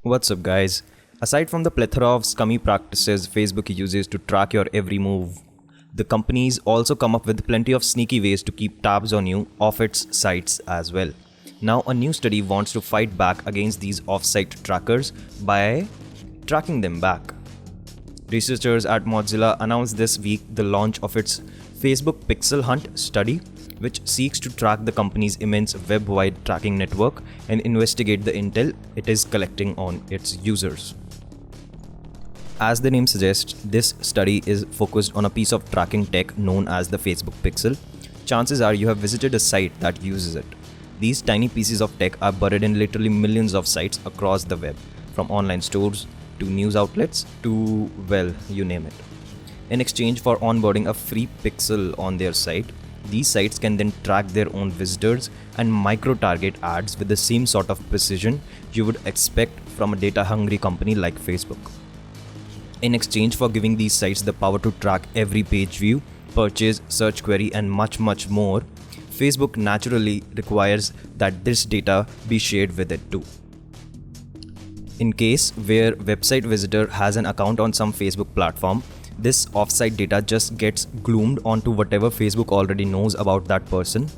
What's up, guys? Aside from the plethora of scummy practices Facebook uses to track your every move, the companies also come up with plenty of sneaky ways to keep tabs on you off its sites as well. Now, a new study wants to fight back against these off-site trackers by tracking them back. Researchers at Mozilla announced this week the launch of its Facebook Pixel Hunt study, which seeks to track the company's immense web-wide tracking network and investigate the intel it is collecting on its users. As the name suggests, this study is focused on a piece of tracking tech known as the Facebook Pixel. Chances are you have visited a site that uses it. These tiny pieces of tech are buried in literally millions of sites across the web, from online stores to news outlets to, well, you name it. In exchange for onboarding a free pixel on their site, these sites can then track their own visitors and micro-target ads with the same sort of precision you would expect from a data-hungry company like Facebook. In exchange for giving these sites the power to track every page view, purchase, search query, and much more, Facebook naturally requires that this data be shared with it too. In case where website visitor has an account on some Facebook platform, this offsite data just gets gloomed onto whatever Facebook already knows about that person.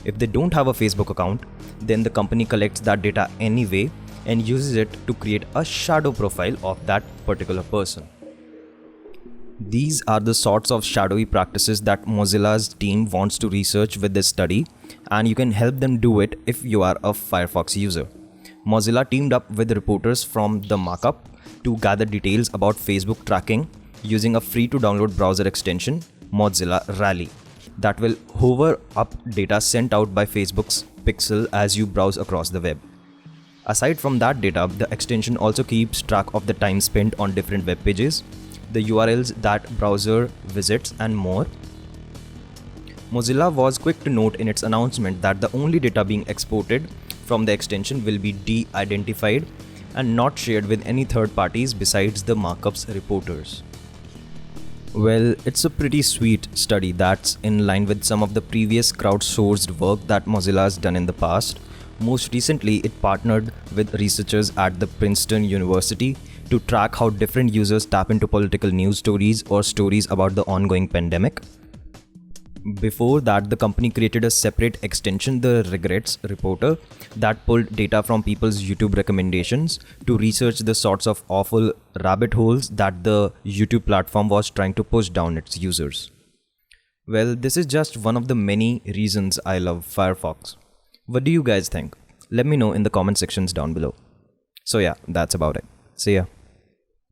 If they don't have a Facebook account, then the company collects that data anyway and uses it to create a shadow profile of that particular person. These are the sorts of shadowy practices that Mozilla's team wants to research with this study, and you can help them do it if you are a Firefox user. Mozilla teamed up with reporters from the markup to gather details about Facebook tracking using a free-to-download browser extension, Mozilla Rally, that will hover up data sent out by Facebook's Pixel as you browse across the web. Aside from that data, the extension also keeps track of the time spent on different web pages, the URLs that browser visits, and more. Mozilla was quick to note in its announcement that the only data being exported from the extension will be de-identified and not shared with any third parties besides the markup's reporters. Well, it's a pretty sweet study that's in line with some of the previous crowdsourced work that Mozilla has done in the past. Most recently, it partnered with researchers at the Princeton University to track how different users tap into political news stories or stories about the ongoing pandemic. Before that, the company created a separate extension, the Regrets Reporter, that pulled data from people's YouTube recommendations to research the sorts of awful rabbit holes that the YouTube platform was trying to push down its users. Well, this is just one of the many reasons I love Firefox. What do you guys think? Let me know in the comment sections down below. So yeah, that's about it. See ya.